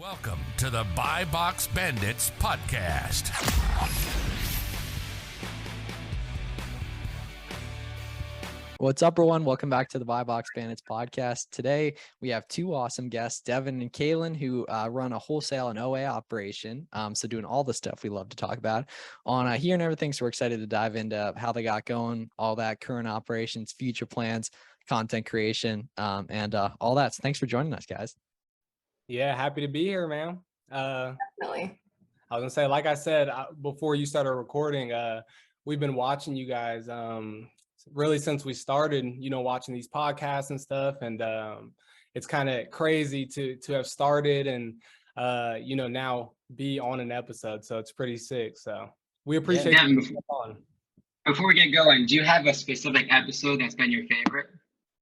Welcome to the Buy Box Bandits podcast. What's up, everyone? Welcome back to the Buy Box Bandits podcast. Today, we have two awesome guests, Devin and Kaylan, who run a wholesale and OA operation. So doing all the stuff we love to talk about on here and everything. So we're excited to dive into how they got going, all that, current operations, future plans, content creation, and all that. So thanks for joining us, guys. Yeah, happy to be here, man. Definitely. I was gonna say, like I said before you started recording, we've been watching you guys really since we started, watching these podcasts and stuff. And it's kind of crazy to have started and now be on an episode. So it's pretty sick. So we appreciate you coming on. Before we get going, do you have a specific episode that's been your favorite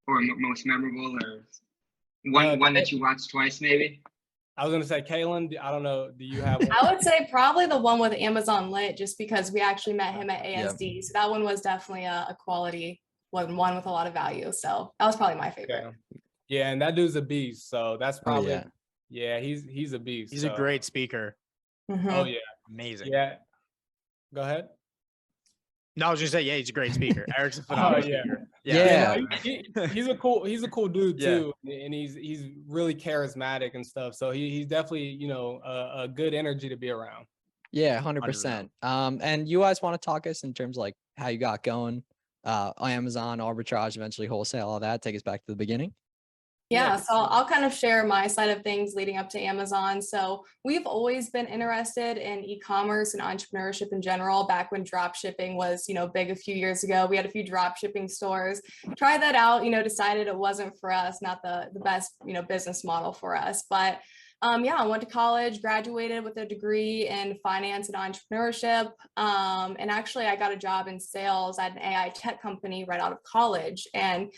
or most memorable, or one that you watched twice, maybe? I was going to say, Kaylan, I don't know. Do you have one? I would say probably the one with Amazon Lit, just because we actually met him at ASD. Yep. So that one was definitely a quality one with a lot of value. So that was probably my favorite. Yeah, and that dude's a beast. So that's probably, he's a beast. He's a great speaker. Mm-hmm. Oh, yeah. Amazing. Yeah. Go ahead. No, I was just saying, yeah, he's a great speaker. Eric's a phenomenal speaker. He's a cool dude too, and he's really charismatic and stuff. So he's definitely a good energy to be around. Yeah, 100%. And you guys want to talk us in terms of like how you got going, Amazon, arbitrage, eventually wholesale, all that. Take us back to the beginning. Yeah, so I'll kind of share my side of things leading up to Amazon. So we've always been interested in e-commerce and entrepreneurship in general. Back when drop shipping was, big a few years ago, we had a few drop shipping stores. Tried that out, decided it wasn't for us, not the best, business model for us. But I went to college, graduated with a degree in finance and entrepreneurship. And actually I got a job in sales at an AI tech company right out of college. And,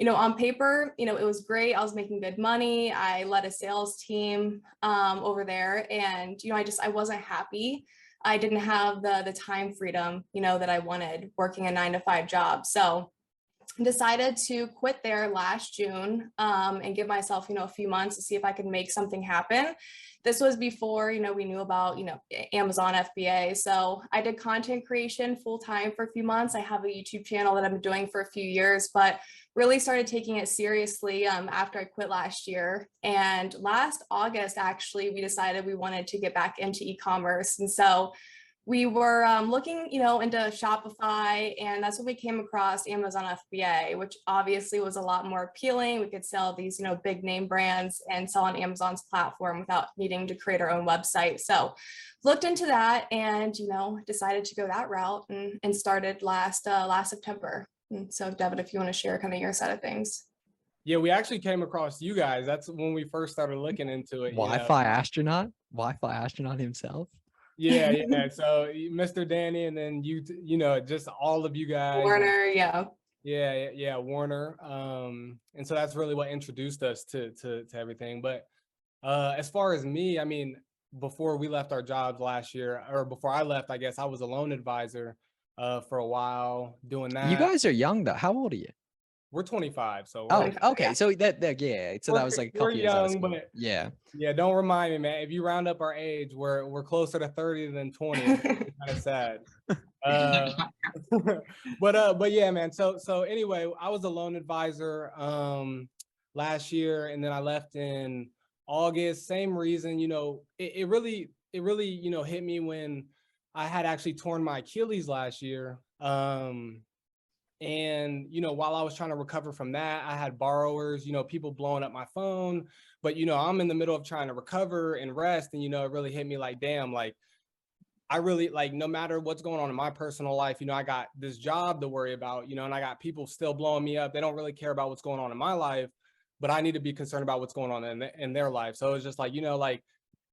on paper, it was great. I was making good money. I led a sales team over there. And, I wasn't happy. I didn't have the time freedom, that I wanted working a 9-to-5 job. So decided to quit there last June and give myself, a few months to see if I could make something happen. This was before, we knew about, Amazon FBA. So I did content creation full time for a few months. I have a YouTube channel that I've been doing for a few years, but really started taking it seriously after I quit last year. And last August, actually, we decided we wanted to get back into e-commerce. And so we were looking, into Shopify, and that's when we came across Amazon FBA, which obviously was a lot more appealing. We could sell these, big name brands and sell on Amazon's platform without needing to create our own website. So looked into that and, decided to go that route and started last September. And so Devin, if you want to share kind of your side of things. Yeah, we actually came across you guys. That's when we first started looking into it. Wi-Fi astronaut himself. Yeah. So Mr. Danny, and then just all of you guys. Warner, Yeah, Warner. And so that's really what introduced us to everything. But as far as me, before we left our jobs last year, or before I left, I guess I was a loan advisor for a while doing that. You guys are young though. How old are you? We're 25. So okay. So that was like a couple years young, but yeah. Don't remind me, man. If you round up our age, we're closer to 30 than 20. It's kind of sad. But yeah, man. So anyway, I was a loan advisor last year, and then I left in August. Same reason, it really hit me when I had actually torn my Achilles last year. And, while I was trying to recover from that, I had borrowers, people blowing up my phone, but, I'm in the middle of trying to recover and rest. And, it really hit me like, damn, like, I really no matter what's going on in my personal life, I got this job to worry about, and I got people still blowing me up. They don't really care about what's going on in my life, but I need to be concerned about what's going on in their life. So it's just like,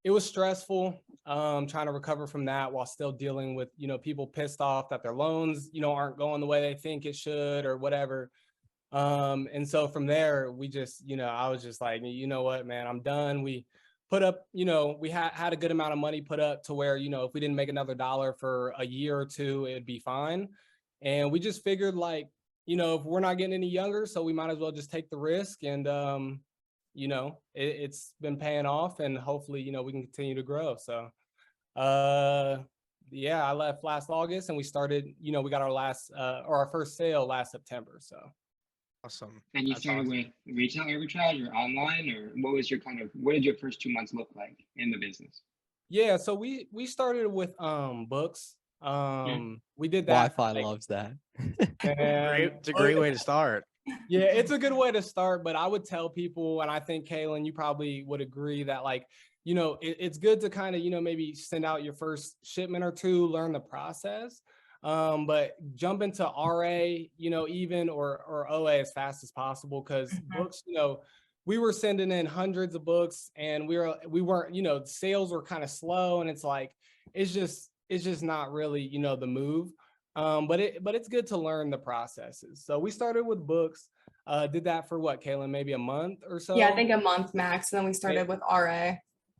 it was stressful trying to recover from that while still dealing with, people pissed off that their loans, aren't going the way they think it should or whatever. And so from there, we just, I was just like, you know what, man, I'm done. We put up, we had a good amount of money put up to where, if we didn't make another $1 for a year or two, it'd be fine. And we just figured if we're not getting any younger, so we might as well just take the risk and you know, it's been paying off, and hopefully, you know, we can continue to grow. So, yeah, I left last August, and we started, you know, we got our our first sale last September. So Awesome. And you That's started awesome. with retail arbitrage or online, or what was your what did your first 2 months look like in the business? yeah, so we started with books. We did that for, Wi-Fi like, loves that. and It's a great way to start. yeah, it's a good way to start, but I would tell people, and I think Kaylan, you probably would agree that, like, you know, it's good to kind of, you know, maybe send out your first shipment or two, learn the process. But jump into RA, you know, even or OA as fast as possible, because books, you know, we were sending in hundreds of books, and we weren't, you know, sales were kind of slow, and it's like it's just not really, you know, the move. But it's good to learn the processes. So we started with books, did that for what, Kaylan, maybe a month or so? Yeah, I think a month max. And then we started with RA.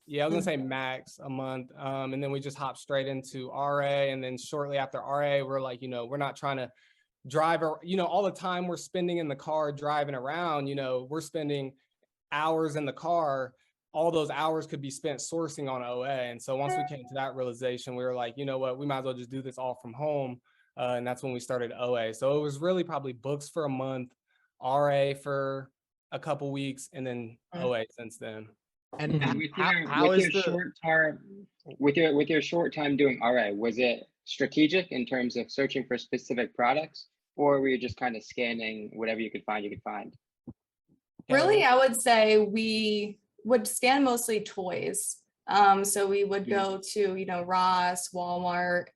Yeah, I was gonna say max a month. And then we just hopped straight into RA. And then shortly after RA, we're like, you know, we're not trying to drive, or, you know, all the time we're spending in the car driving around, you know, we're spending hours in the car. All those hours could be spent sourcing on OA. And so once we came to that realization, we were like, you know what, we might as well just do this all from home. And that's when we started OA. So it was really probably books for a month, RA for a couple weeks, and then OA since then. And And with how with is your the short term with your short time doing RA, was it strategic in terms of searching for specific products, or were you just kind of scanning whatever you could find, Really, Kaylan? I would say we would scan mostly toys. So we would go to, you know, Ross, Walmart,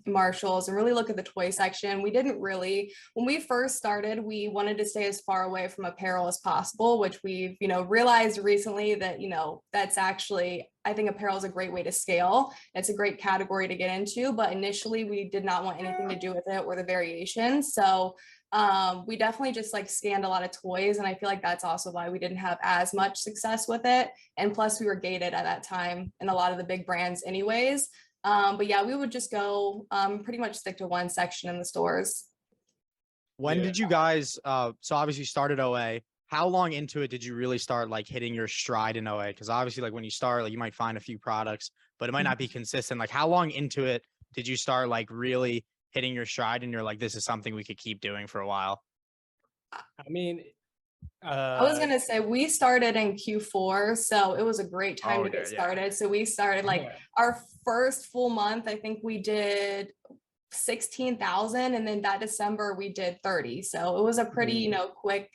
Marshalls, and really look at the toy section. We didn't really, when we first started, we wanted to stay as far away from apparel as possible, which we've, you know, realized recently that, you know, that's actually, I think apparel is a great way to scale. It's a great category to get into, but initially we did not want anything to do with it or the variations. So we definitely just like scanned a lot of toys, and I feel like that's also why we didn't have as much success with it. And plus we were gated at that time in a lot of the big brands anyways. But yeah, we would just go pretty much stick to one section in the stores. when Yeah. did you guys so obviously you started OA? How long into it did you really start like hitting your stride in OA? Because obviously like when you start, like you might find a few products, but it might not be consistent. Like how long into it did you start like really hitting your stride and you're like, this is something we could keep doing for a while? I mean, I was gonna say we started in Q4, so it was a great time to Okay, get yeah. started. So we started like yeah. our first full month, I think we did 16,000, and then that December we did 30. So it was a pretty, you know, quick,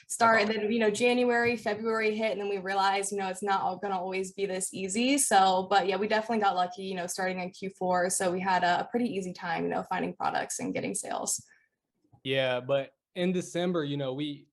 start. And then, you know, January, February hit, and then we realized, you know, it's not gonna always be this easy. So, but yeah, we definitely got lucky, you know, starting in Q4. So we had a pretty easy time, you know, finding products and getting sales. Yeah, but in December, you know, we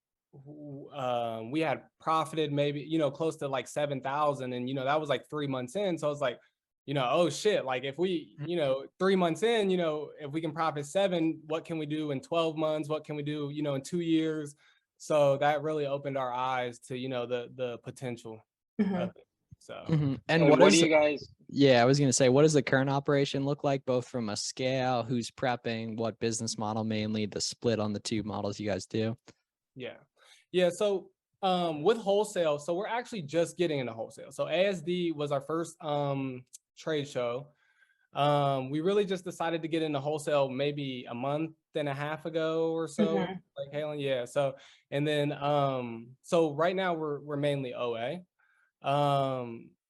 had profited maybe, you know, close to like 7,000, and, you know, that was like 3 months in. So I was like, you know, oh shit, like if we, you know, 3 months in, you know, if we can profit 7, what can we do in 12 months? What can we do, you know, in 2 years? So that really opened our eyes to, you know, the potential of it. So And And what what do is, you guys? yeah, I was going to say, what does the current operation look like, both from a scale, who's prepping, what business model, mainly the split on the two models you guys do? yeah. So with wholesale, so we're actually just getting into wholesale. So ASD was our first trade show. We really just decided to get into wholesale maybe a month and a half ago or so, like Kaylan. Yeah. So, and then so right now we're mainly OA.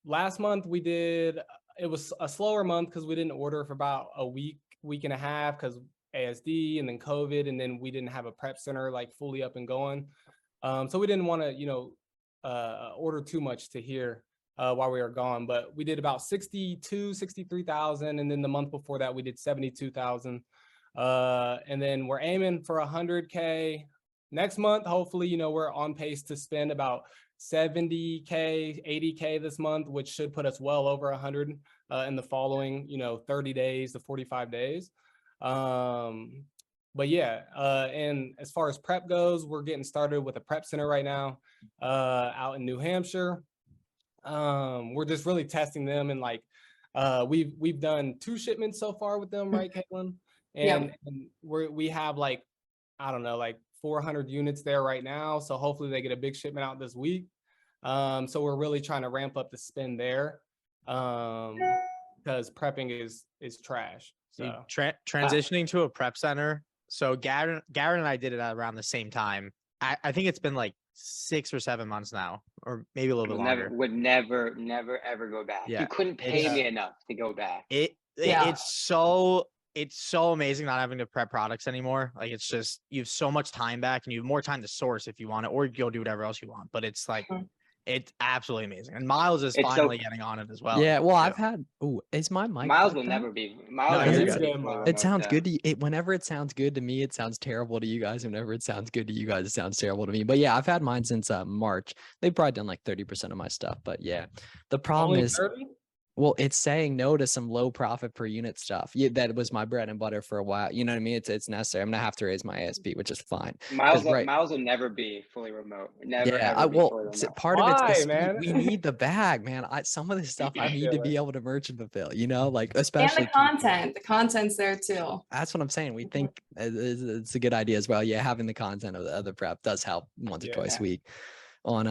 Last month we did, it was a slower month because we didn't order for about a week and a half because ASD and then COVID, and then we didn't have a prep center like fully up and going. So we didn't want to, you know, order too much to here while we were gone, but we did about 63,000. And then the month before that, we did 72,000. And then we're aiming for 100K next month. Hopefully, you know, we're on pace to spend about 70K, 80K this month, which should put us well over 100 in the following, you know, 30 days to 45 days. But yeah, and as far as prep goes, we're getting started with a prep center right now out in New Hampshire. We're just really testing them, and like we've done 2 shipments so far with them, right, Kaylan? And we have like, I don't know, like 400 units there right now. So hopefully they get a big shipment out this week. So we're really trying to ramp up the spend there, because prepping is trash. So Transitioning to a prep center. So Garrett and I did it at around the same time. I think it's been like 6 or 7 months now, or maybe a little bit longer. Would never ever go back. Yeah, You couldn't pay me enough to go back. It's so amazing not having to prep products anymore. Like, it's just, you have so much time back, and you have more time to source if you want it, or go do whatever else you want. But it's like, it's absolutely amazing. And Miles is finally getting on it as well. Yeah, well, I've had. Oh, is my mic? Miles will never be. Miles No, will you're never be good. fully It sounds remote, good to you. Whenever it sounds good to me, it sounds terrible to you guys. Whenever it sounds good to you guys, it sounds terrible to me. But yeah, I've had mine since March. They've probably done like 30% of my stuff. But yeah, the problem only is, 30? well, it's saying no to some low profit per unit stuff. Yeah, that was my bread and butter for a while. You know what I mean? It's necessary. I'm gonna have to raise my ASP, which is fine. Miles right. will never be fully remote. Never Yeah, ever be fully well, remote. part of it's the Why, speed. man? We need the bag, man. Some of this stuff I need to feel be it. able to merchant fulfill. You know, like And especially the content. The content's there too. That's what I'm saying. We think it's a good idea as well. Yeah, having the content of the other prep does help once or twice a week on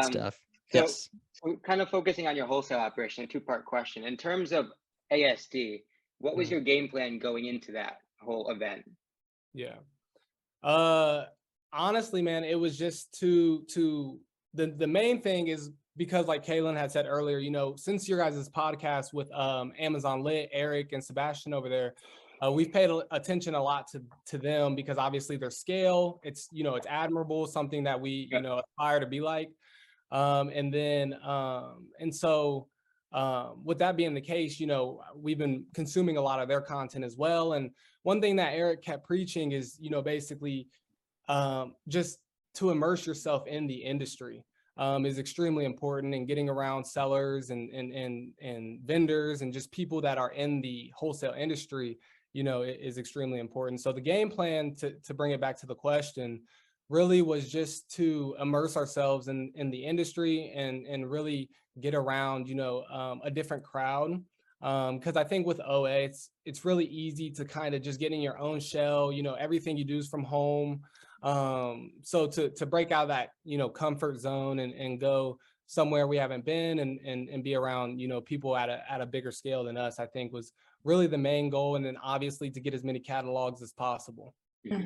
stuff. So, Yes. so kind of focusing on your wholesale operation, a two-part question. In terms of ASD, what was your game plan going into that whole event? Yeah. Honestly, man, it was just the main thing is, because like Kaylan had said earlier, you know, since your guys' podcast with Amazon Lit, Eric and Sebastian over there, we've paid attention a lot to them, because obviously their scale, it's, you know, it's admirable, something that we, you know, aspire to be like. So with that being the case, you know, we've been consuming a lot of their content as well. And one thing that Eric kept preaching is, you know, basically just to immerse yourself in the industry is extremely important, and getting around sellers and vendors and just people that are in the wholesale industry, you know, is extremely important. So the game plan, to bring it back to the question, really was just to immerse ourselves in the industry and really get around, you know, a different crowd. Because I think with OA, it's really easy to kind of just get in your own shell. You know, everything you do is from home. So to break out that, you know, comfort zone and go somewhere we haven't been and be around, you know, people at a bigger scale than us, I think was really the main goal. And then obviously to get as many catalogs as possible.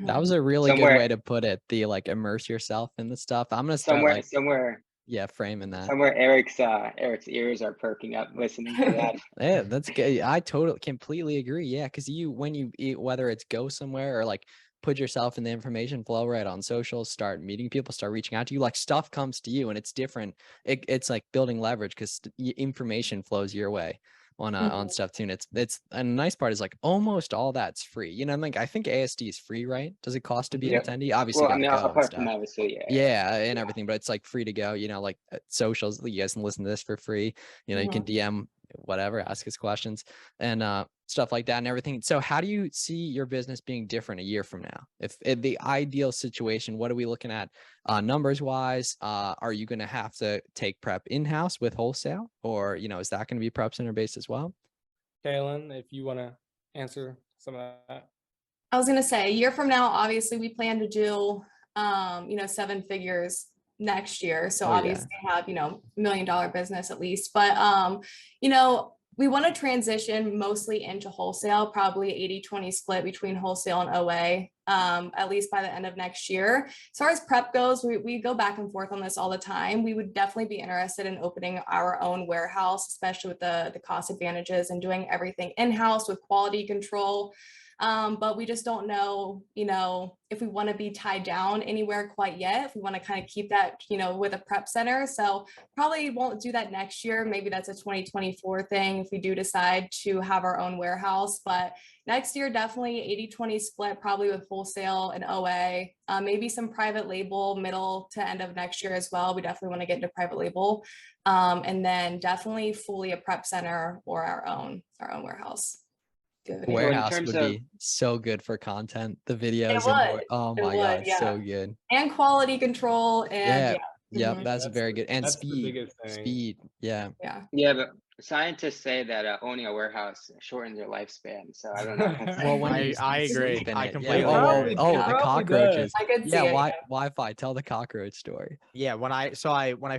That was a really good way to put it. The like immerse yourself in the stuff. I'm gonna start framing that. Somewhere Eric's ears are perking up listening to that. Yeah, that's good. I completely agree. Yeah, because when you eat, whether it's go somewhere or like put yourself in the information flow right on socials, start meeting people, start reaching out to you, like stuff comes to you, and it's different. It's like building leverage, because information flows your way on stuff too. And it's a nice part is like almost all that's free. You know, like I think ASD is free, right? Does it cost to be an attendee? Obviously, well, gotta go apart and from stuff. obviously, And everything, but it's like free to go. You know, like socials, you guys can listen to this for free. You know, you can DM whatever, ask us questions and stuff like that and everything. So how do you see your business being different a year from now? If the ideal situation, what are we looking at numbers wise? Are you going to have to take prep in-house with wholesale, or, you know, is that going to be prep center based as well? Kaylan, if you want to answer some of that. I was going to say, a year from now, obviously we plan to do, you know, 7 figures next year. So obviously have, you know, $1 million business at least, but, you know, we want to transition mostly into wholesale, probably 80-20 split between wholesale and OA, at least by the end of next year. As far as prep goes, we go back and forth on this all the time. We would definitely be interested in opening our own warehouse, especially with the cost advantages and doing everything in-house with quality control. But we just don't know, you know, if we want to be tied down anywhere quite yet, if we want to kind of keep that, you know, with a prep center. So probably won't do that next year. Maybe that's a 2024 thing if we do decide to have our own warehouse. But next year, definitely 80-20 split, probably with wholesale and OA, maybe some private label middle to end of next year as well. We definitely want to get into private label. And then definitely fully a prep center or our own warehouse. Warehouse would be so good for content, the videos. Oh my God, so good. And quality control and that's very good. And that's speed. the biggest thing. Speed. Yeah. But Scientists say that owning a warehouse shortens your lifespan. So I don't know. Well, when I you agree. sleep in I it, completely yeah. agree. Oh, It the probably cockroaches. I could see Yeah, it. Wi-Fi. Tell the cockroach story. Yeah, when I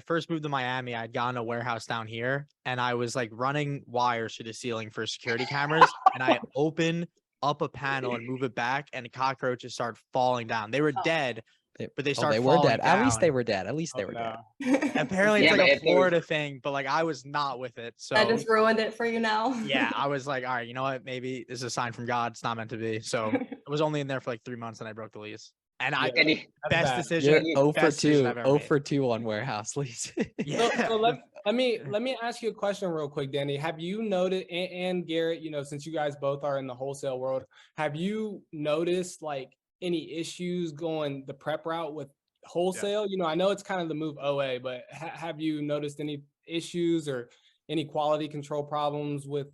first moved to Miami, I'd gotten a warehouse down here and I was like running wires to the ceiling for security cameras and I open up a panel and move it back and the cockroaches start falling down. They were Oh. dead, but they Oh, start they were falling dead. At least they down. were dead. At least they Oh, were no. dead. Apparently Yeah, it's but like a if there was- Florida thing, but like I was not with it. So That just ruined it for you now. yeah, I was like, all right, you know what? Maybe this is a sign from God. It's not meant to be. So it was only in there for like 3 months and I broke the lease. And I Yeah, Any, that's best bad. decision. You're 0 for best decision 2. I've ever 0 made. for 2 on warehouse lease. Yeah. So let me ask you a question real quick, Danny. Have you noted, and Garrett, you know, since you guys both are in the wholesale world, have you noticed like any issues going the prep route with wholesale? You know, I know it's kind of the move OA, but have you noticed any issues or any quality control problems with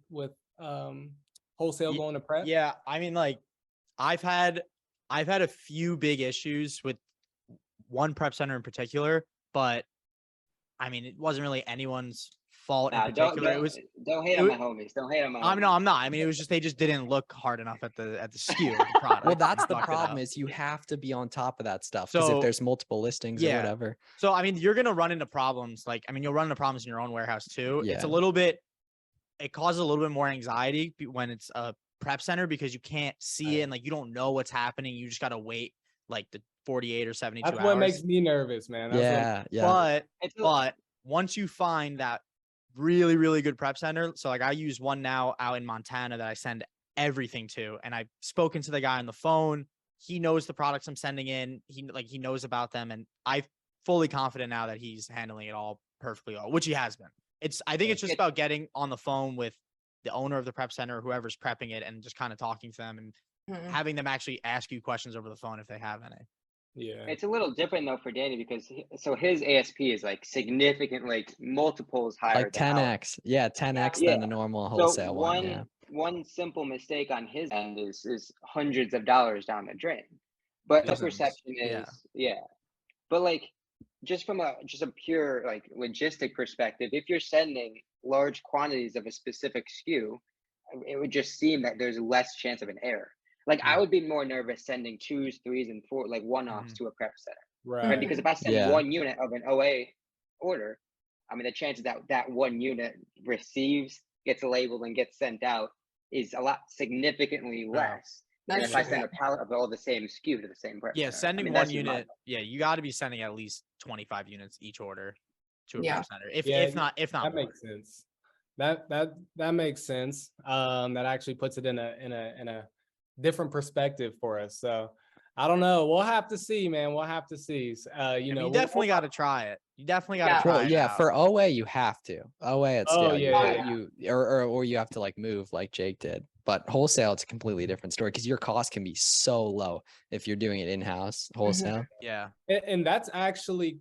wholesale Ye- going to prep? Yeah, I mean, like, I've had a few big issues with one prep center in particular, but I mean, it wasn't really anyone's fault in nah, particular. don't hate it on wa- my homies. Don't hate on my I'm homies. not. I mean, it was just they just didn't look hard enough at the SKU of the product. Well, that's and the fucked it problem up. is you have to be on top of that stuff because if So, there's multiple listings or yeah. whatever. So I mean, you're gonna run into problems. Like, I mean, you'll run into problems in your own warehouse too. It's a Yeah. little bit. It causes a little bit more anxiety when it's a prep center because you can't see it and like you don't know what's happening. You just gotta wait like the 48 or 72 That's hours. what makes me nervous, man. That's Yeah, yeah. But It's a- but once you find that really, really good prep center, so like I use one now out in Montana that I send everything to, and I've spoken to the guy on the phone. He knows the products I'm sending in. He knows about them, and I'm fully confident now that he's handling it all perfectly well, which he has been. I think it's just about getting on the phone with the owner of the prep center or whoever's prepping it and just kind of talking to them and Mhm. having them actually ask you questions over the phone if they have any. yeah. It's a little different though for Danny because so his ASP is like significant, like multiples higher Like than ours. 10x. Yeah, 10x Yeah. than a normal So wholesale one. Yeah. one simple mistake on his end is hundreds of dollars down the drain. But the Dozens. perception Yeah. is But like just from a pure like logistic perspective, if you're sending large quantities of a specific SKU, it would just seem that there's less chance of an error. Like I Yeah. would be more nervous sending 2s, 3s, and 4 like one-offs Mhm. to a prep center. Right. Right? Because if I send Yeah. one unit of an OA order, I mean the chances that that one unit receives, gets labeled, and gets sent out is a lot significantly less than That's if I true. send a pallet of all the same SKU to the same prep Yeah, center. I sending mean, one that's just my unit. Yeah, you got to be sending at least 25 units each order to a Yeah. prep center. If Yeah, not that more. makes sense. That makes sense. That actually puts it in a different perspective for us. So I don't know. We'll have to see, man. We'll have to see. You I mean, know, you definitely got to try it. You definitely got to Yeah. try Well, it yeah, out. for OA you have to. OA at Oh, scale, yeah. you or you have to like move like Jake did. But wholesale, it's a completely different story because your cost can be so low if you're doing it in-house wholesale. Yeah. And that's actually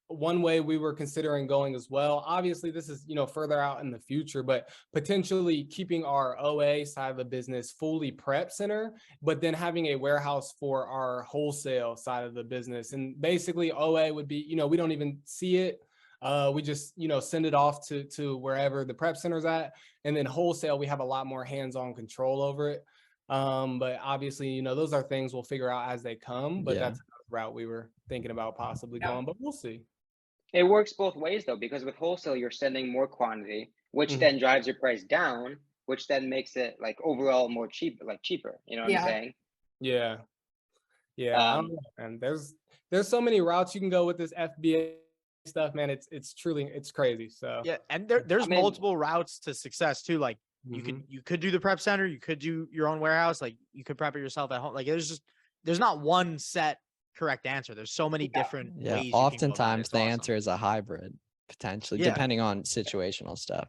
one way we were considering going as well. Obviously, this is, you know, further out in the future, but potentially keeping our OA side of the business fully prep center, but then having a warehouse for our wholesale side of the business. And basically OA would be, you know, we don't even see it. We just, you know, send it off to wherever the prep center's at. And then wholesale, we have a lot more hands-on control over it. But obviously, you know, those are things we'll figure out as they come, but Yeah. that's another route we were thinking about possibly Yeah. going, but we'll see. It works both ways though, because with wholesale, you're sending more quantity, which Mhm. then drives your price down, which then makes it like overall more cheaper. You know what Yeah. I'm saying? Yeah. I don't know, and there's so many routes you can go with this FBA stuff, man. It's truly, it's crazy. So Yeah. And there's I mean- multiple routes to success too. Like mhm. you could do the prep center, you could do your own warehouse, like you could prep it yourself at home. Like there's not one set correct answer. There's so many different Yeah. ways. You can go about it. Oftentimes It's the awesome. answer is a hybrid, potentially, Yeah. depending on situational stuff.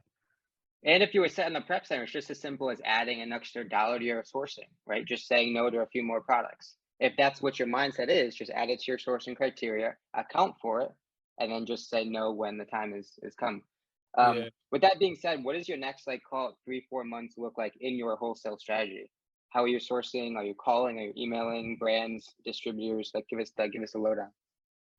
And if you were setting the prep center, it's just as simple as adding an extra dollar to your sourcing, right? Just saying no to a few more products. If that's what your mindset is, just add it to your sourcing criteria, account for it, and then just say no when the time is come. Yeah. With that being said, what does your next, like, call it 3-4 months look like in your wholesale strategy? How are you sourcing? Are you calling? Are you emailing brands, distributors? Like, give us a lowdown.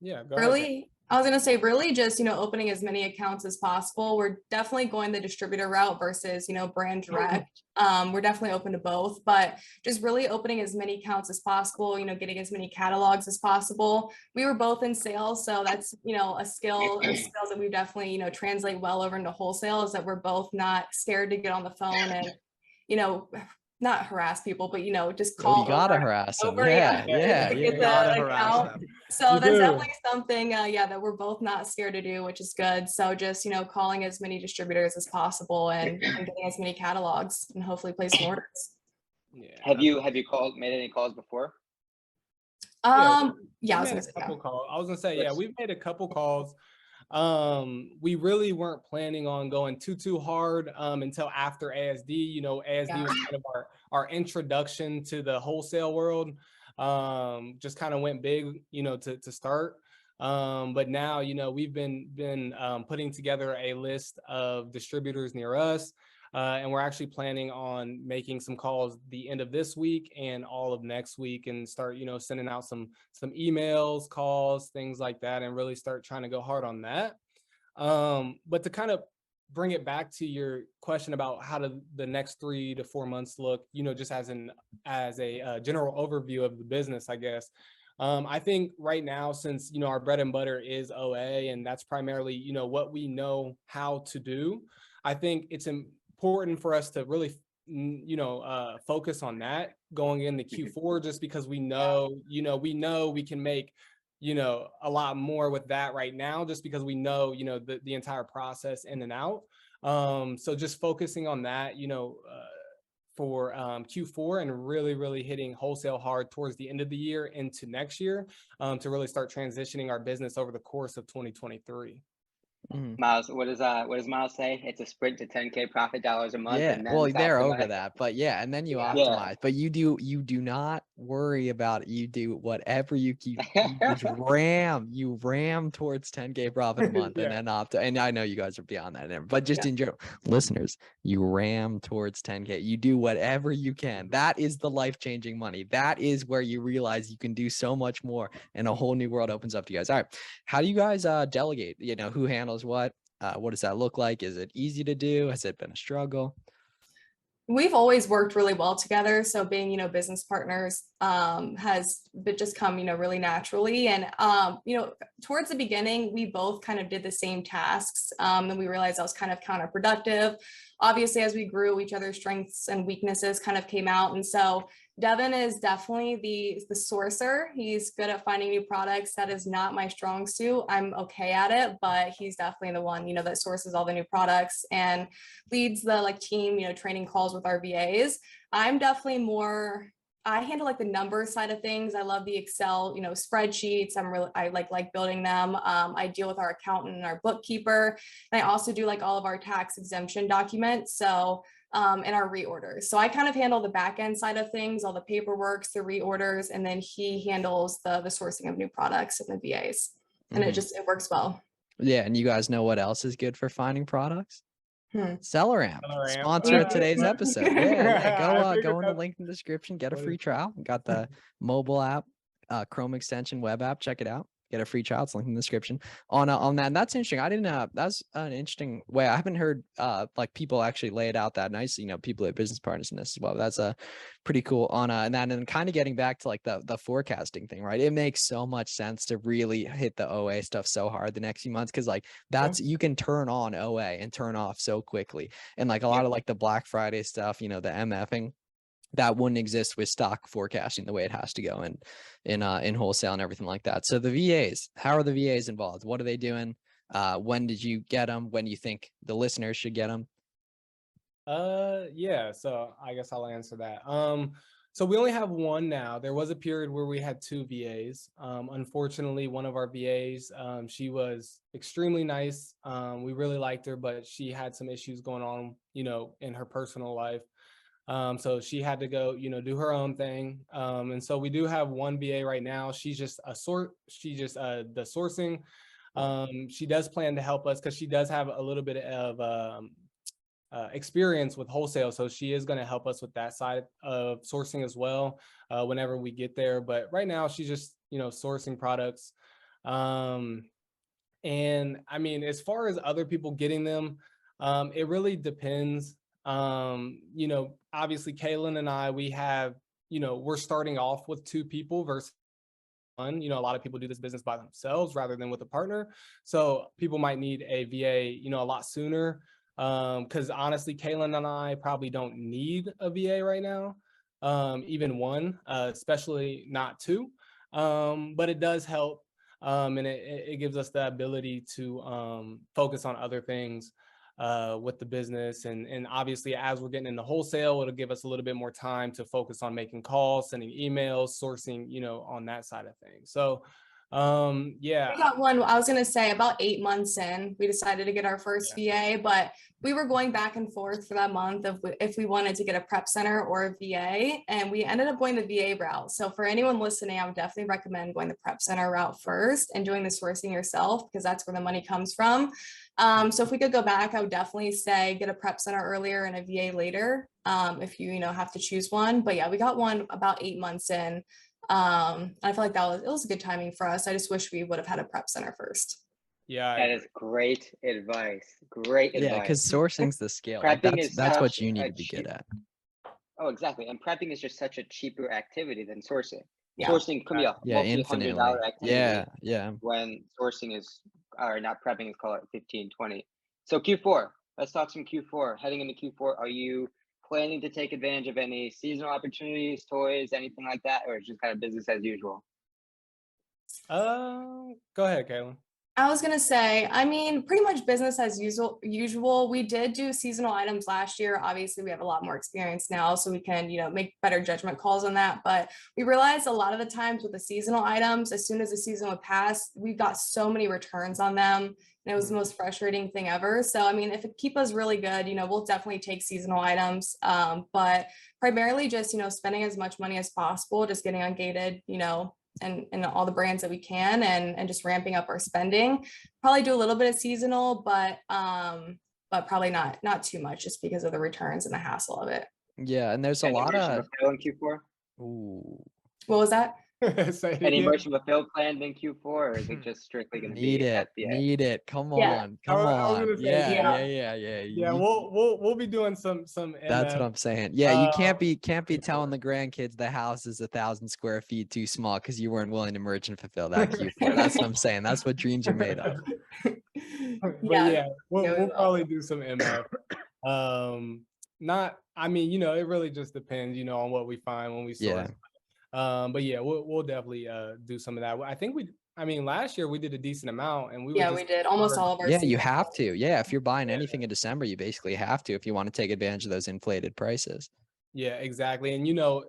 Yeah, go ahead. Really, I was going to say really just, opening as many accounts as possible. We're definitely going the distributor route versus, brand direct. We're definitely open to both, but just really opening as many accounts as possible, getting as many catalogs as possible. We were both in sales. So that's, a skill or skills that we definitely, translate well over into wholesale, is that we're both not scared to get on the phone and, not harass people, but just call. You gotta harass them. over, Yeah, to yeah. get gotta the harass account. them. So You that's do. definitely something, that we're both not scared to do, which is good. So just, calling as many distributors as possible and getting as many catalogs and hopefully placing orders. Yeah. Have you made any calls before? I We've was made gonna a say, couple calls. I was gonna say, yeah, Let's- we've made a couple calls. We really weren't planning on going too hard until after ASD. ASD was kind of our introduction to the wholesale world. Just kind of went big, to start. But now, we've been putting together a list of distributors near us. And we're actually planning on making some calls the end of this week and all of next week, and start, sending out some emails, calls, things like that, and really start trying to go hard on that. But to kind of bring it back to your question about how do the next 3 to 4 months look, just as a general overview of the business, I guess. I think right now, since, our bread and butter is OA, and that's primarily, what we know how to do, I think it's important for us to really, focus on that going into Q4, just because we know, we can make, a lot more with that right now, just because we know, the entire process in and out. So just focusing on that, for Q4, and really hitting wholesale hard towards the end of the year into next year, to really start transitioning our business over the course of 2023. Miles, what does Miles say? It's a sprint to 10K profit dollars a month. Yeah, And well, then they're over optimize. that, but yeah, and then you Yeah. optimize. But you do not worry about it. You do whatever you keep. You just ram towards 10K profit a month, Yeah. and then and I know you guys are beyond that, but just in general, listeners, you ram towards 10K. You do whatever you can. That is the life-changing money. That is where you realize you can do so much more, and a whole new world opens up to you guys. All right, how do you guys delegate? Who handles what? What does that look like? Is it easy to do? Has it been a struggle? we've always worked really well together. So being, business partners has just come, really naturally. And, towards the beginning, we both kind of did the same tasks. And we realized that was kind of counterproductive. Obviously, as we grew, each other's strengths and weaknesses kind of came out. And so Devin is definitely the sourcer. He's good at finding new products. That is not my strong suit. I'm okay at it, but he's definitely the one, that sources all the new products and leads the team, training calls with our VAs. I'm definitely more, I handle the number side of things. I love the Excel, spreadsheets. I like building them. I deal with our accountant and our bookkeeper. And I also do all of our tax exemption documents. So and our reorders. So I kind of handle the back end side of things, all the paperwork, the reorders, and then he handles the sourcing of new products and the VAs. And it works well. Yeah, and you guys know what else is good for finding products? Seller Amp, Seller Amp. sponsor of today's episode. Yeah. Go in the link in the description, get a What free trial. Got the mobile app, Chrome extension, web app. Check it out. Get a free trial. It's linked in the description on that. And that's interesting. I didn't that's an interesting way. I haven't heard people actually lay it out that nice. People at business partners in this as well. That's pretty cool on and kind of getting back to the forecasting thing, right? It makes so much sense to really hit the OA stuff so hard the next few months, because that's you can turn on OA and turn off so quickly. And a lot of the Black Friday stuff, the MFing, that wouldn't exist with stock forecasting the way it has to go in wholesale and everything like that. So the VAs, how are the VAs involved? What are they doing? When did you get them? When do you think the listeners should get them? Yeah, so I guess I'll answer that. So we only have one now. There was a period where we had two VAs. Unfortunately, one of our VAs, she was extremely nice. We really liked her, but she had some issues going on, in her personal life. So she had to go, do her own thing. And so we do have one VA right now. She's just the sourcing. She does plan to help us because she does have a little bit of experience with wholesale. So she is going to help us with that side of sourcing as well, whenever we get there. But right now she's just, sourcing products. And I mean, as far as other people getting them, it really depends. You know, obviously Kaylan and I, we have, you know, we're starting off with 2 people versus 1. You know, a lot of people do this business by themselves rather than with a partner. So people might need a VA, you know, a lot sooner. Because honestly, Kaylan and I probably don't need a VA right now, even 1, especially not 2. But it does help. And it gives us the ability to focus on other things with the business. And obviously, as we're getting into wholesale, it'll give us a little bit more time to focus on making calls, sending emails, sourcing, you know, on that side of things. So yeah. We got one, I was gonna say about 8 months in, we decided to get our first VA, but we were going back and forth for that month of if we wanted to get a prep center or a VA, and we ended up going the VA route. So for anyone listening, I would definitely recommend going the prep center route first and doing the sourcing yourself, because that's where the money comes from. So if we could go back, I would definitely say get a prep center earlier and a VA later, if you know, have to choose one. But yeah, we got one about 8 months in. I feel like it was a good timing for us. I just wish we would have had a prep center first. Yeah, That is great advice. Great advice. Yeah, because sourcing's the scale. Like, that's what you need to be good at. Oh, exactly. And prepping is just such a cheaper activity than sourcing. Yeah. Sourcing can be a infinitely. $multi-$100 activity. Yeah. When sourcing is, or not prepping is called 15, 20. So Q4, let's talk some Q4. Heading into Q4, are you planning to take advantage of any seasonal opportunities, toys, anything like that, or it's just kind of business as usual? Go ahead, Kaylan. I was gonna say, I mean, pretty much business as usual. We did do seasonal items last year. Obviously, we have a lot more experience now, so we can, you know, make better judgment calls on that. But we realized a lot of the times with the seasonal items, as soon as the season would pass, we got so many returns on them, and it was the most frustrating thing ever. So, I mean, if it keep us really good, you know, we'll definitely take seasonal items. But primarily just, you know, spending as much money as possible, just getting ungated, you know, and all the brands that we can, and just ramping up our spending. Probably do a little bit of seasonal, but probably not too much, just because of the returns and the hassle of it. Yeah, and there's a lot of in Q4. Ooh. What was that? Any merch fulfill planned in Q4, or is it just strictly going to be FBA? Need it. Come Yeah. on. I was gonna say, Yeah. We'll be doing some. That's what I'm saying. Yeah, you can't be telling the grandkids the house is 1,000 square feet too small because you weren't willing to merch and fulfill that Q4. That's what I'm saying. That's what dreams are made of. But we'll probably do some MF. I mean, you know, it really just depends, you know, on what we find when we source. But yeah, we'll definitely do some of that. I think last year we did a decent amount, and we did almost all of our. Yeah, you have to. Yeah, if you're buying anything in December, you basically have to if you want to take advantage of those inflated prices. Yeah, exactly. And you know,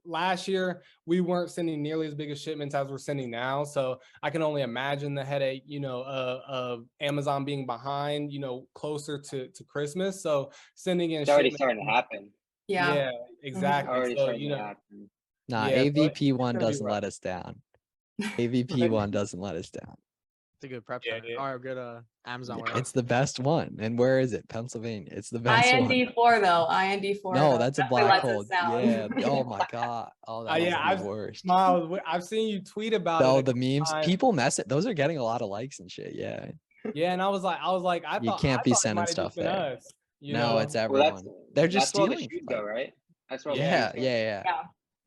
last year we weren't sending nearly as big of shipments as we're sending now, so I can only imagine the headache, you know, of Amazon being behind, you know, closer to Christmas. So sending in, it's already starting to happen. Yeah, exactly. Already so starting you to know. happen. Nah, AVP one doesn't let us down. AVP one doesn't let us down. It's a good prep center. Or a good Amazon warehouse. It's the best one. And where is it? Pennsylvania. It's the best one. IND4 though. IND4. No, that's a black hole. Yeah. Oh my God. Oh, that was the worst. Miles, I've seen you tweet about it. Oh, the memes. People mess it. Those are getting a lot of likes and shit. Yeah. Yeah, and I was like, I thought you can't be sending stuff there. Us, no, it's everyone. They're just stealing. Though, right? That's what. Yeah.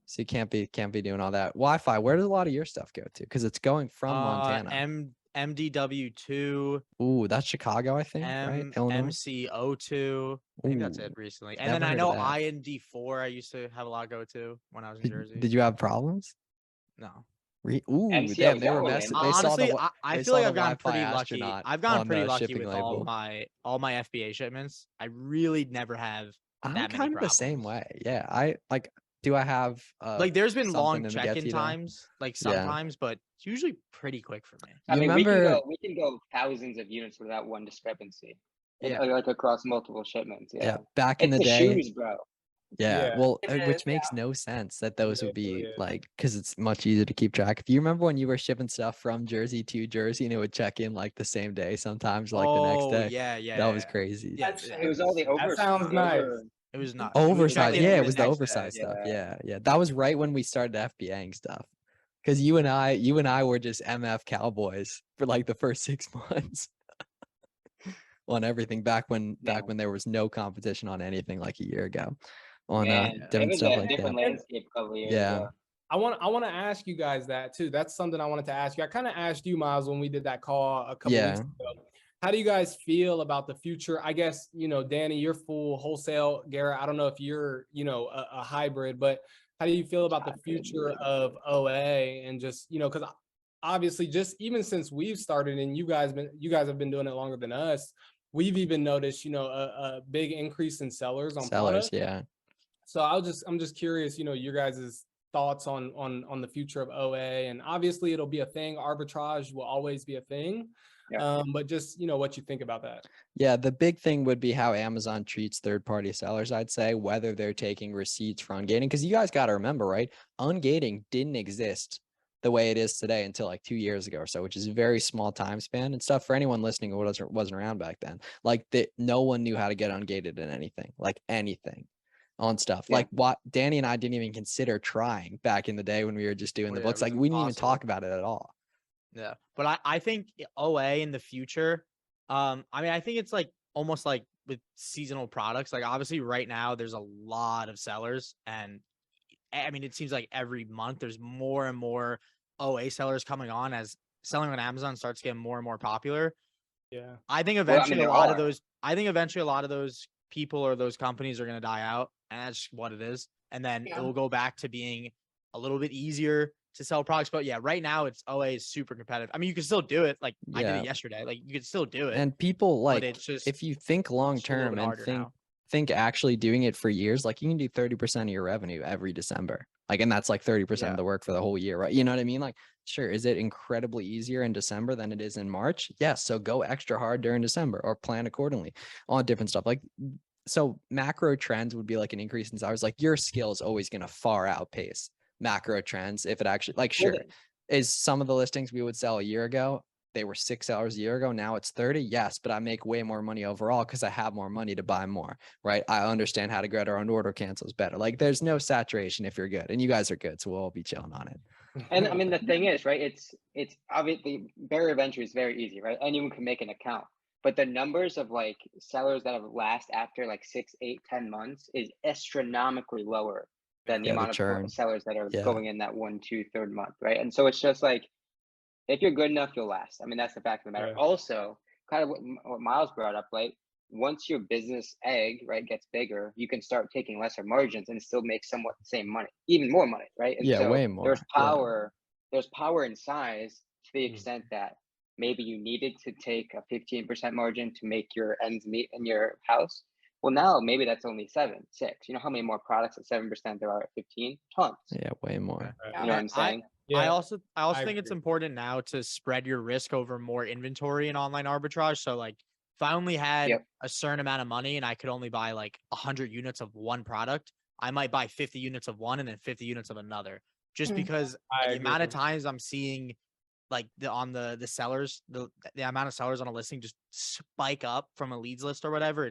So you can't be doing all that. Wi-Fi, where does a lot of your stuff go to? Because it's going from Montana. MDW2. Ooh, that's Chicago, I think, right? Illinois. MCO2. I think that's it recently. And then I know IND4 I used to have a lot go to when I was in Jersey. Did you have problems? No. Ooh, damn, they were messing. Honestly, I feel like I've gotten pretty lucky. I've gotten pretty lucky with all my FBA shipments. I really never have I'm that kind many of the same way. Yeah, do I have like there's been long check-in times, like sometimes, but it's usually pretty quick for me. I mean, we can go thousands of units without one discrepancy. Yeah, like across multiple shipments. Yeah, back in the day, shoes, bro. Yeah, well, which makes no sense that those would be like, because it's much easier to keep track. If you remember when you were shipping stuff from Jersey to Jersey and it would check in like the same day, sometimes like the next day. Yeah, that was crazy. Yeah, it was all the oversized. That sounds nice. It was not oversized. Yeah, it was the oversized stuff. Yeah. That was right when we started FBAing stuff. Because you and I were just MF cowboys for like the first 6 months on everything back when there was no competition on anything like a year ago on Man, it different was stuff a like different that. landscape a couple years Yeah. ago. I want to ask you guys that too. That's something I wanted to ask you. I kind of asked you, Miles, when we did that call a couple weeks ago. How do you guys feel about the future? I guess, Danny, you're full wholesale. Garrett, I don't know if you're, a hybrid, but how do you feel about the future of OA and just, because obviously just even since we've started and you guys have been doing it longer than us, we've even noticed, a big increase in sellers on products. Yeah. So I'm just curious, your guys' thoughts on the future of OA, and obviously it'll be a thing. Arbitrage will always be a thing. Yeah. But just, what you think about that. Yeah, the big thing would be how Amazon treats third-party sellers, I'd say, whether they're taking receipts for ungating. Because you guys got to remember, right? Ungating didn't exist the way it is today until like 2 years ago or so, which is a very small time span and stuff for anyone listening who wasn't around back then. Like no one knew how to get ungated in anything, like anything on stuff. Yeah. Like what Danny and I didn't even consider trying back in the day when we were just doing the books. Like we didn't even talk about it at all. Yeah. But I think OA in the future, I mean, I think it's like almost like with seasonal products. Like obviously right now there's a lot of sellers, and I mean, it seems like every month there's more and more OA sellers coming on as selling on Amazon starts getting more and more popular. Yeah. I think eventually a lot of those people or those companies are going to die out, and that's what it is. And then it will go back to being a little bit easier to sell products. But yeah, right now it's OA is super competitive. I mean, you can still do it. Like I did it yesterday. Like you could still do it. And people like, it's just, if you think long term and think actually doing it for years, like you can do 30% of your revenue every December. Like, and that's like 30% of the work for the whole year, right? You know what I mean? Like, sure. Is it incredibly easier in December than it is in March? Yes. So go extra hard during December or plan accordingly on different stuff. Like, so macro trends would be like an increase in hours. Like your skill is always going to far outpace macro trends. If it actually, like, sure, is some of the listings we would sell a year ago, they were $6 a year ago, now it's 30. Yes, but I make way more money overall because I have more money to buy more, right? I understand how to get our own order cancels better. Like there's no saturation if you're good, and you guys are good, so we'll all be chilling on it. And I mean, the thing is, right, it's obviously barrier of entry is very easy, right? Anyone can make an account, but the numbers of like sellers that have last after like 6, 8, 10 months is astronomically lower than the amount of sellers that are going in that 1, 2, 3rd month, right? And so it's just like, if you're good enough, you'll last. I mean, that's the fact of the matter. Also, kind of what Miles brought up, right? Once your business egg, right, gets bigger, you can start taking lesser margins and still make somewhat the same money, even more money, right? And so way more. There's power in size to the extent that maybe you needed to take a 15% margin to make your ends meet in your house. Well, now maybe that's only 7, 6. You know how many more products at 7% there are at 15? Tons. Yeah, way more. You know what I'm saying? I also think it's important now to spread your risk over more inventory in online arbitrage. So like if I only had a certain amount of money and I could only buy like 100 units of one product, I might buy 50 units of one and then 50 units of another, just because the amount of times I'm seeing like the sellers, the amount of sellers on a listing just spike up from a leads list or whatever.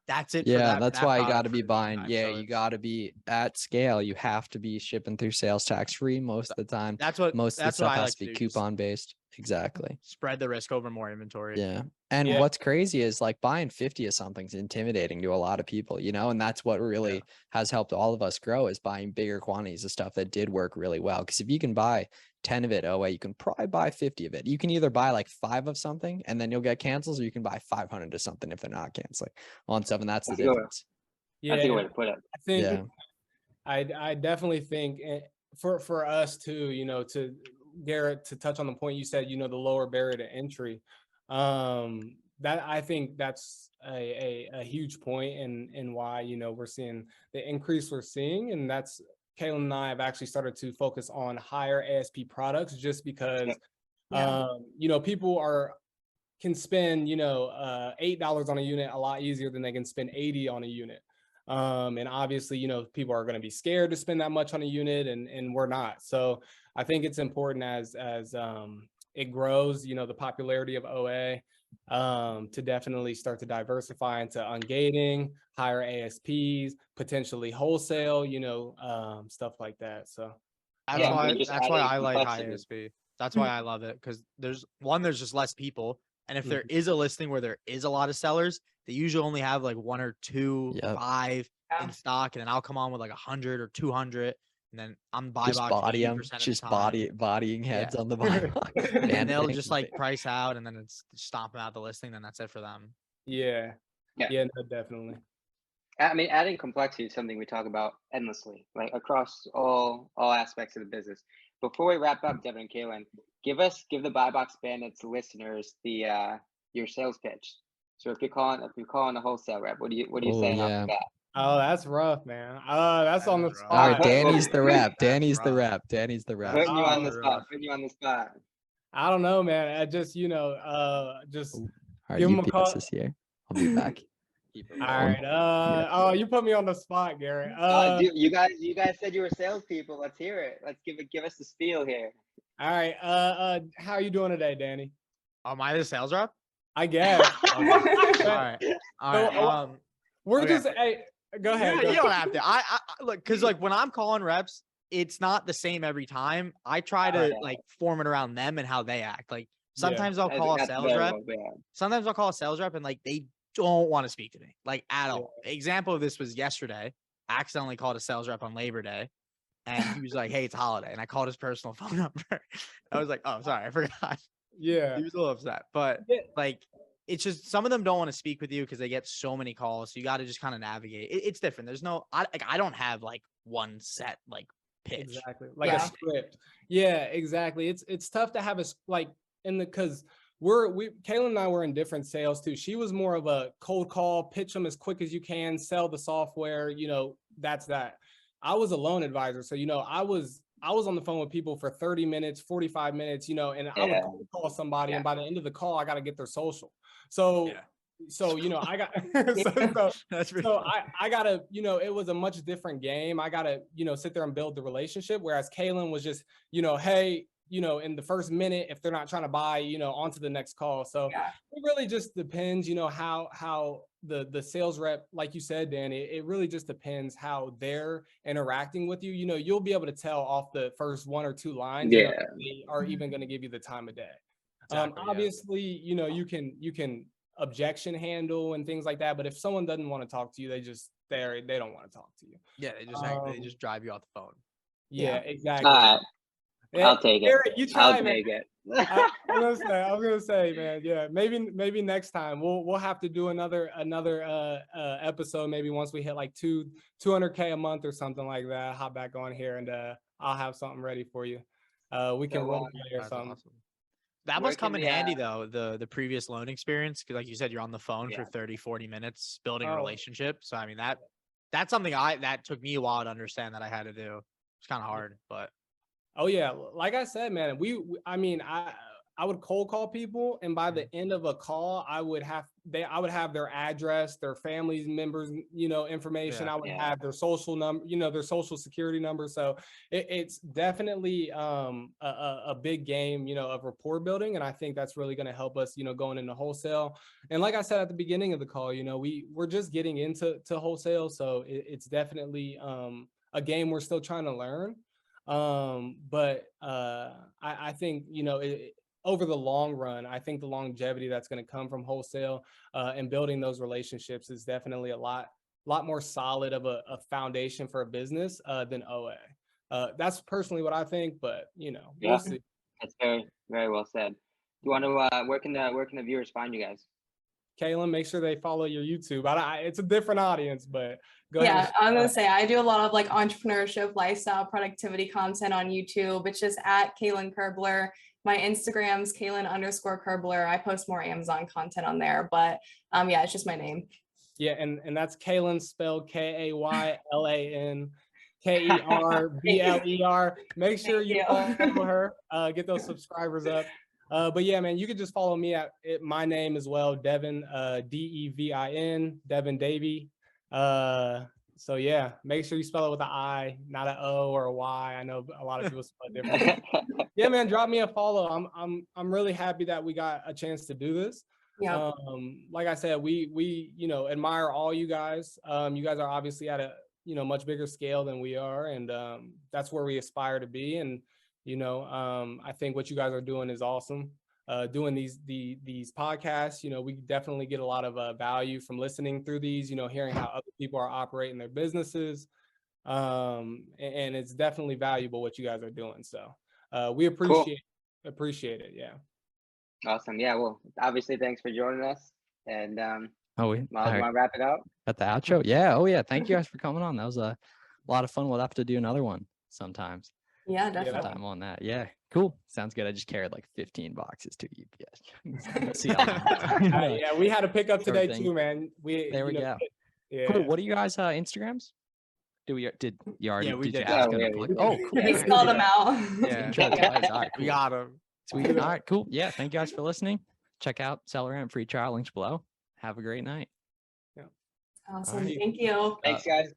That's it. Yeah, that's why you got to be buying. Yeah, you got to be at scale. You have to be shipping through sales tax free most of the time. That's what most of the stuff has to be coupon based. Exactly. Spread the risk over more inventory. Yeah. And what's crazy is like buying 50 of something's intimidating to a lot of people, you know, and that's what really has helped all of us grow, is buying bigger quantities of stuff that did work really well. Because if you can buy 10 of it OA, you can probably buy 50 of it. You can either buy like 5 of something and then you'll get cancels, or you can buy 500 of something if they're not canceling on stuff. And that's the difference. That's a good way to put it. I think I definitely think for us too, you know, to Garrett, to touch on the point you said, you know, the lower barrier to entry, that I think that's a huge point in why, you know, we're seeing the increase we're seeing. And that's, Kaylan and I have actually started to focus on higher ASP products, just because, you know, people can spend, you know, $8 on a unit a lot easier than they can spend 80 on a unit. And obviously, you know, people are going to be scared to spend that much on a unit, and we're not. So I think it's important as it grows, you know, the popularity of OA, to definitely start to diversify into ungating, higher ASPs, potentially wholesale, you know, stuff like that. So That's Yeah, why. just That's why adding I like high complexity. ASP. That's why I love it because there's just less people, and if there Mhm. is a listing where there is a lot of sellers, they usually only have like 1 or 2, Yep. 5 Yeah. in stock, and then I'll come on with like 100 or 200, and then I'm buy Just box body them, 80% of the just time. bodying heads Yeah. on the buy box. And they'll Banding. just like price out, and then it's stomp them out the listing. Then that's it for them. Yeah. Yeah. Yeah, no, definitely. I mean, adding complexity is something we talk about endlessly, like across all aspects of the business. Before we wrap up, Devin and Kaylan, give the Buy Box Bandits listeners the your sales pitch. So if you're calling a wholesale rep, what are you Oh, saying off yeah. the bat? Oh, that's rough, man. That's on the That is rough. All right, spot. Danny's the rep. That's Danny's the rough. rep. Danny's the rep. Putting you on the Oh, spot. rough. Putting you on the spot. I don't know, man. I just, just All right, give you him a beat call. us this year. I'll be back. Keep it All rolling. right. Yeah. Oh, you put me on the spot, Garrett. Dude, you guys said you were salespeople. Let's hear it. Let's give us the spiel here. All right. How are you doing today, Danny? Am I the sales rep? I guess. All right. All right. So, We're okay. just hey, go ahead. You go don't have to. I look, because like when I'm calling reps, it's not the same every time. I try to like form it around them and how they act. Like sometimes I'll call a That's sales rep. very well, yeah. Sometimes I'll call a sales rep and like they don't want to speak to me, like at all. Example of this was yesterday. I accidentally called a sales rep on Labor Day, and he was like, "Hey, it's holiday," and I called his personal phone number. I was like, "Oh, sorry, I forgot." Yeah. He was a little upset, but Yeah. like it's just some of them don't want to speak with you because they get so many calls. So you got to just kind of navigate. It's different. There's no, I don't have like one set like pitch. Exactly. Like Yeah. a script. Yeah, exactly. It's tough to have like because Kayla and I were in different sales too. She was more of a cold call, pitch them as quick as you can, sell the software, that's that. I was a loan advisor. So, I was on the phone with people for 30 minutes, 45 minutes, and I would cold call somebody, and by the end of the call, I got to get their social. So, I got That's pretty so I gotta, it was a much different game. I gotta, sit there and build the relationship. Whereas Kaylan was just, hey, in the first minute, if they're not trying to buy, on to the next call. So it really just depends, how the sales rep, like you said, Danny, it really just depends how they're interacting with you. You'll be able to tell off the first 1 or 2 lines, if they are even going to give you the time of day. Exactly, obviously, you can objection handle and things like that. But if someone doesn't want to talk to you, they don't want to talk to you. Yeah, they just drive you off the phone. Yeah, exactly. All right. I'll take it. Garrett, you try, I'll man. take it. I was gonna say, man. Yeah, maybe next time we'll have to do another episode. Maybe once we hit like 200K a month or something like that. Hop back on here and I'll have something ready for you. We can role play or That's something. awesome. That must come in handy though, the previous loan experience, because like you said, you're on the phone for 30-40 minutes building a relationship. So I mean that's something that took me a while to understand that I had to do. It's kind of hard, but oh yeah, like I said, man, I would cold call people, and by the end of a call, I would have their address, their family members, information. Yeah. I would have their social number, their social security number. So it's definitely a big game, of rapport building, and I think that's really going to help us, going into wholesale. And like I said at the beginning of the call, we're just getting into wholesale, so it's definitely a game we're still trying to learn. But I think, over the long run, I think the longevity that's going to come from wholesale and building those relationships is definitely a lot more solid of a foundation for a business than OA. That's personally what I think, but we'll see. That's very, very well said. You want to where can the viewers find you guys? Kaylan, make sure they follow your YouTube. It's a different audience, but go ahead. Yeah, I'm gonna say I do a lot of like entrepreneurship, lifestyle, productivity content on YouTube. It's just at Kaylan Kerbler. My Instagram's Kaylan_Kerbler. I post more Amazon content on there, but yeah, it's just my name. Yeah, and that's Kaylan spelled KaylanKerbler. Make sure you follow her, get those subscribers up. But yeah, man, you could just follow me at my name as well, Devin, Devin, Devin Davie. So yeah, make sure you spell it with an I, not an O or a Y. I know a lot of people spell it different. Yeah, man, drop me a follow. I'm really happy that we got a chance to do this. Yeah. Like I said, we admire all you guys. You guys are obviously at a much bigger scale than we are. And that's where we aspire to be. And, I think what you guys are doing is awesome. Doing these podcasts, we definitely get a lot of value from listening through these, hearing how other people are operating their businesses. And it's definitely valuable what you guys are doing. So we appreciate it. Yeah. Awesome. Yeah. Well, obviously, thanks for joining us. And Miles, you all right. want to wrap it up? At the outro. Yeah. Oh yeah. Thank you guys for coming on. That was a lot of fun. We'll have to do another one sometimes. Yeah, definitely. Time on that. Yeah. Cool. Sounds good. I just carried like 15 boxes to UPS. We'll see how Yeah, we had to pick up today Everything. too, man. There we go. Yeah. Cool. What are you guys Instagrams? Did you already? Yeah, we did. did. You ask Oh, in the yeah, clip? we Oh, did. cool. We Very spelled good. them out. Yeah. Intro guys. All right, We cool. got him. Sweet. All right, cool. Yeah. Thank you guys for listening. Check out Seller and free trial links below. Have a great night. Awesome. Alright. Thank you. Thanks, guys.